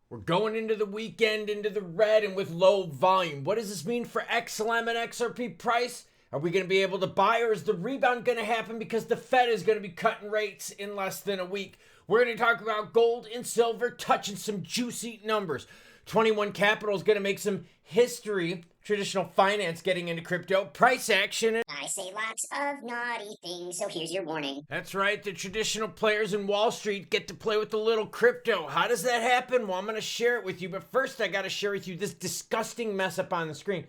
We're going into the weekend into the red and with low volume. What does this mean for XLM and XRP price? Are we going to be able to buy, or is the rebound going to happen because the Fed is going to be cutting rates in less than a week? We're going to talk about gold and silver touching some juicy numbers. 21 Capital is going to make some history. Traditional finance getting into crypto. Price action. I say lots of naughty things, so here's your warning. That's right. The traditional players in Wall Street get to play with a little crypto. How does that happen? Well, I'm going to share it with you. But first, I got to share with you this disgusting mess up on the screen.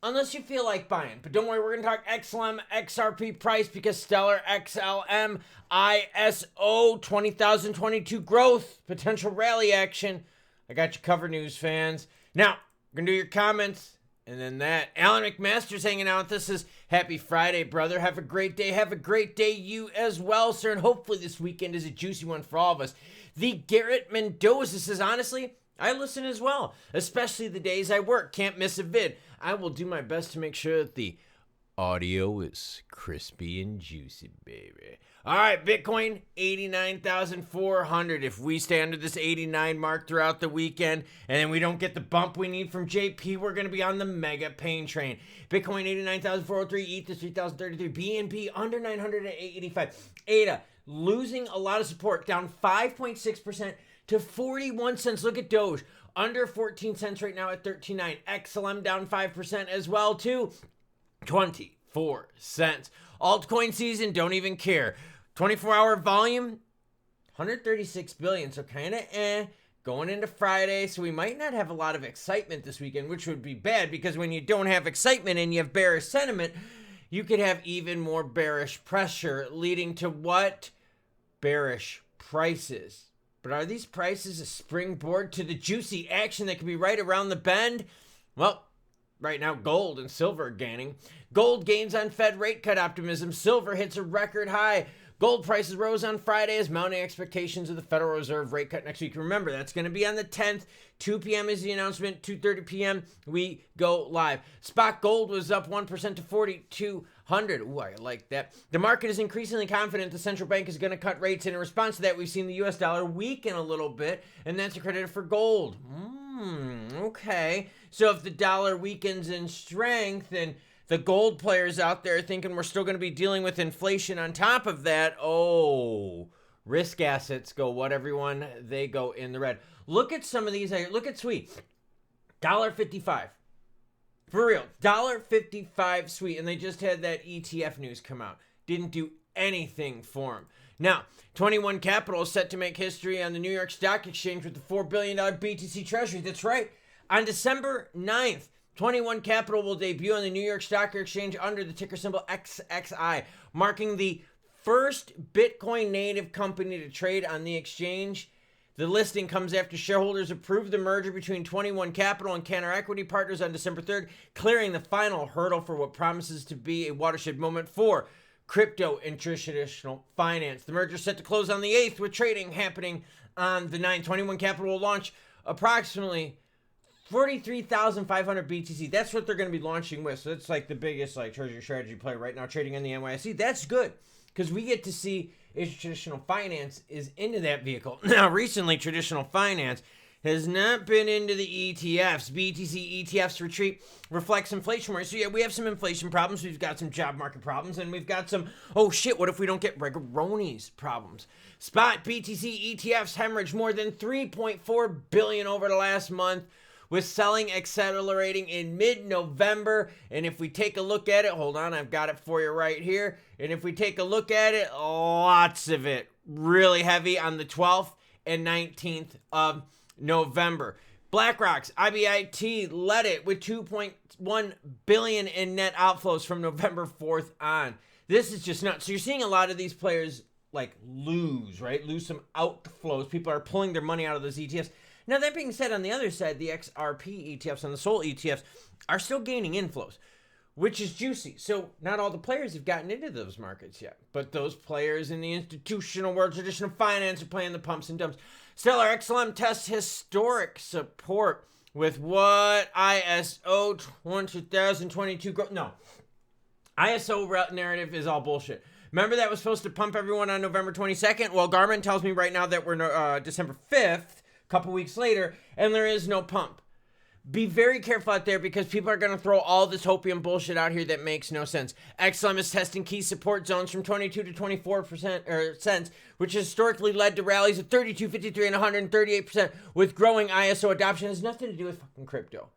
Unless you feel like buying. But don't worry, we're going to talk XLM, XRP price because stellar XLM, ISO 20,022 growth, potential rally action. I got you covered, news fans. Now, we're going to do your comments. And then that. Alan McMaster's hanging out with us. Says, happy Friday, brother. Have a great day. Have a great day, you as well, sir. And hopefully this weekend is a juicy one for all of us. The Garrett Mendoza says, honestly, I listen as well, especially the days I work. Can't miss a vid. I will do my best to make sure that the audio is crispy and juicy, baby. All right, Bitcoin, 89,400. If we stay under this 89 mark throughout the weekend and then we don't get the bump we need from JP, we're going to be on the mega pain train. Bitcoin, 89,403. Ether, 3,033. BNB, under 900 at 885. ADA, losing a lot of support, down 5.6% to 41 cents. Look at Doge, under 14 cents right now at 13.9. XLM down 5% as well, too. 24 cents. Altcoin season, don't even care. 24-hour volume, 136 billion. So kind of going into Friday. So we might not have a lot of excitement this weekend, which would be bad because when you don't have excitement and you have bearish sentiment, you could have even more bearish pressure leading to what? Bearish prices. But are these prices a springboard to the juicy action that could be right around the bend? Well, right now, gold and silver are gaining. Gold gains on Fed rate cut optimism. Silver hits a record high. Gold prices rose on Friday as mounting expectations of the Federal Reserve rate cut next week. Remember, that's going to be on the 10th. 2 p.m. is the announcement. 2:30 p.m. we go live. Spot gold was up 1% to 4,200. Ooh, I like that. The market is increasingly confident the central bank is going to cut rates. And in response to that, we've seen the U.S. dollar weaken a little bit, and that's accredited for gold. Okay. So if the dollar weakens in strength and the gold players out there thinking we're still going to be dealing with inflation on top of that, risk assets go what, everyone? They go in the red. Look at some of these. Look at sweet. $1.55. For real. $1.55 sweet. And they just had that ETF news come out. Didn't do anything for them. Now, 21 Capital is set to make history on the New York Stock Exchange with the $4 billion BTC Treasury. That's right. On December 9th, 21 Capital will debut on the New York Stock Exchange under the ticker symbol XXI, marking the first Bitcoin native company to trade on the exchange. The listing comes after shareholders approved the merger between 21 Capital and Cantor Equity Partners on December 3rd, clearing the final hurdle for what promises to be a watershed moment for crypto and traditional finance. The merger is set to close on the 8th, with trading happening on the 9th. 21 Capital will launch approximately 43,500 BTC. That's what they're going to be launching with. So it's like the biggest treasury strategy player right now trading in the NYSE. That's good because we get to see if traditional finance is into that vehicle. Now, recently, traditional finance has not been into the ETFs. BTC ETFs retreat reflects inflation worries. So yeah, we have some inflation problems. We've got some job market problems, and we've got some, what if we don't get Regaroni's problems? Spot BTC ETFs hemorrhaged more than $3.4 billion over the last month, with selling accelerating in mid-November. And if we take a look at it, hold on, I've got it for you right here. And if we take a look at it, lots of it really heavy on the 12th and 19th of November. BlackRock's IBIT led it with $2.1 billion in net outflows from November 4th on. This is just nuts. So you're seeing a lot of these players lose some outflows. People are pulling their money out of those ETFs. Now, that being said, on the other side, the XRP ETFs and the SOL ETFs are still gaining inflows, which is juicy. So not all the players have gotten into those markets yet, but those players in the institutional world, traditional finance, are playing the pumps and dumps. Stellar XLM tests historic support with what? ISO 2022 growth. No. ISO narrative is all bullshit. Remember that was supposed to pump everyone on November 22nd? Well, Garmin tells me right now that we're December 5th. couple weeks later, and there is no pump. Be very careful out there because people are going to throw all this hopium bullshit out here that makes no sense. XLM is testing key support zones from 22 to 24% cents, which has historically led to rallies of 32, 53, and 138% with growing ISO adoption. It has nothing to do with fucking crypto.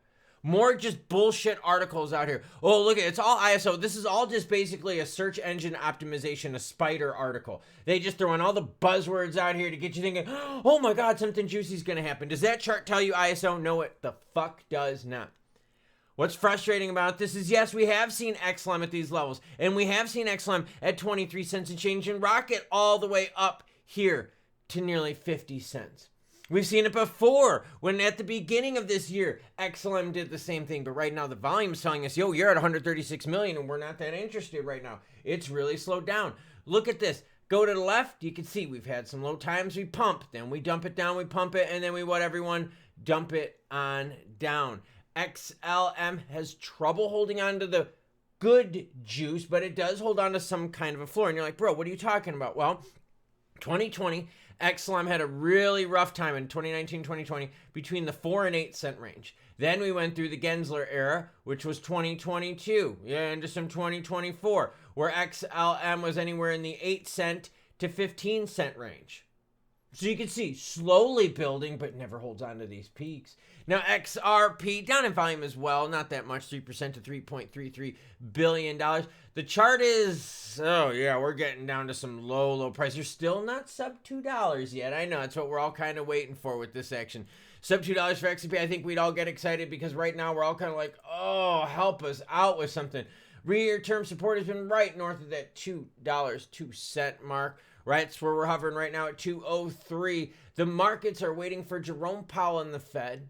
More just bullshit articles out here. Oh, look, it's all ISO. This is all just basically a search engine optimization, a spider article. They just throw in all the buzzwords out here to get you thinking, oh my God, something juicy is going to happen. Does that chart tell you ISO? No, it the fuck does not. What's frustrating about this is, yes, we have seen XLM at these levels, and we have seen XLM at 23 cents and change and rocket all the way up here to nearly 50 cents. We've seen it before when at the beginning of this year, XLM did the same thing. But right now the volume is telling us, yo, you're at 136 million and we're not that interested right now. It's really slowed down. Look at this. Go to the left. You can see we've had some low times. We pump, then we dump it down, we pump it, and then we what everyone dump it on down. XLM has trouble holding on to the good juice, but it does hold on to some kind of a floor. And you're like, bro, what are you talking about? Well, 2020, XLM had a really rough time in 2019, 2020 between the 4 and 8 cent range. Then we went through the Gensler era, which was 2022, into some 2024, where XLM was anywhere in the 8 cent to 15 cent range. So you can see slowly building, but never holds on to these peaks. Now XRP down in volume as well, not that much, 3% to $3.33 billion. The chart is, oh yeah, we're getting down to some low price. You're still not sub $2 yet. I know, that's what we're all kind of waiting for with this action. Sub $2 for XRP, I think we'd all get excited because right now we're all kind of like, oh, help us out with something. Rear term support has been right north of that $2.02 mark. Right, that's where we're hovering right now at 203. The markets are waiting for Jerome Powell and the Fed.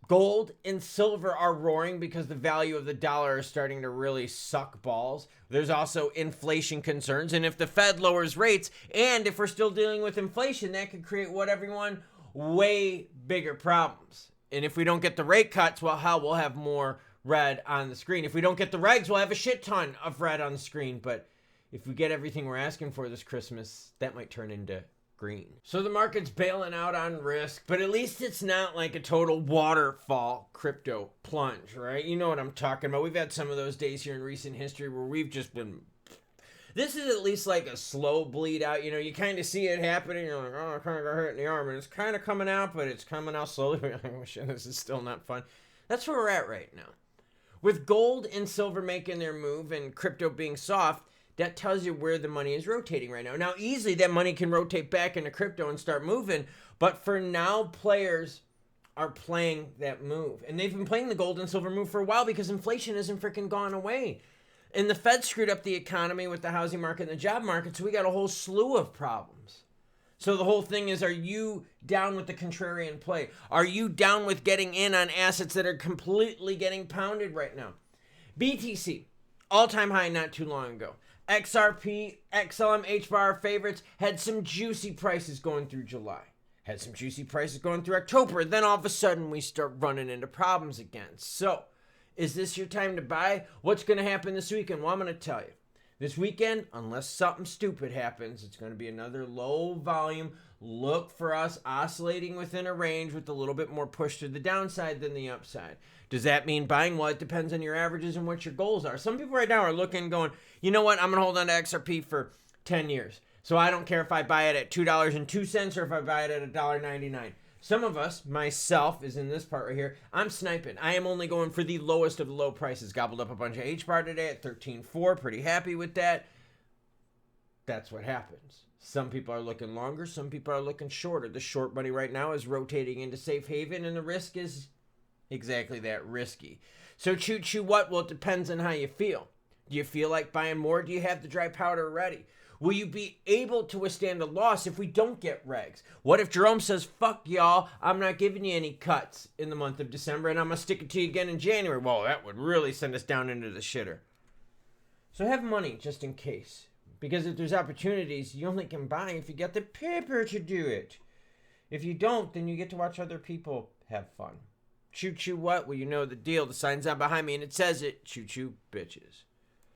Gold and silver are roaring because the value of the dollar is starting to really suck balls. There's also inflation concerns. And if the Fed lowers rates, and if we're still dealing with inflation, that could create what everyone? Way bigger problems. And if we don't get the rate cuts, well, hell, we'll have more red on the screen. If we don't get the regs, we'll have a shit ton of red on the screen. But if we get everything we're asking for this Christmas, that might turn into green. So the market's bailing out on risk, but at least it's not like a total waterfall crypto plunge, right? You know what I'm talking about. We've had some of those days here in recent history where we've just been... This is at least like a slow bleed out. You know, you kind of see it happening. You're like, oh, I kind of got hurt in the arm. And it's kind of coming out, but it's coming out slowly. Oh, shit, this is still not fun. That's where we're at right now. With gold and silver making their move and crypto being soft, that tells you where the money is rotating right now. Now, easily that money can rotate back into crypto and start moving. But for now, players are playing that move. And they've been playing the gold and silver move for a while because inflation hasn't freaking gone away. And the Fed screwed up the economy with the housing market and the job market. So we got a whole slew of problems. So the whole thing is, are you down with the contrarian play? Are you down with getting in on assets that are completely getting pounded right now? BTC, all-time high not too long ago. XRP, XLM, hbar favorites had some juicy prices going through July. Had some juicy prices going through October. Then all of a sudden we start running into problems again. So, is this your time to buy? What's going to happen this weekend? Well, I'm going to tell you. This weekend, unless something stupid happens, it's going to be another low volume. Look for us oscillating within a range with a little bit more push to the downside than the upside. Does that mean buying? Well, it depends on your averages and what your goals are. Some people right now are looking, going, you know what? I'm going to hold on to XRP for 10 years. So I don't care if I buy it at $2.02 or if I buy it at $1.99. Some of us, myself, is in this part right here. I'm sniping. I am only going for the lowest of the low prices. Gobbled up a bunch of hbar today at 13.4. Pretty happy with that. That's what happens. Some people are looking longer. Some people are looking shorter. The short money right now is rotating into safe haven, and the risk is exactly that, risky. So choo what? Well, it depends on how you feel. Do you feel like buying more? Do you have the dry powder ready? Will you be able to withstand a loss if we don't get regs? What if Jerome says, fuck y'all, I'm not giving you any cuts in the month of December and I'm going to stick it to you again in January? Well, that would really send us down into the shitter. So have money just in case. Because if there's opportunities, you only can buy if you get the paper to do it. If you don't, then you get to watch other people have fun. Choo what? Well, you know the deal. The sign's out behind me and it says it. Choo bitches.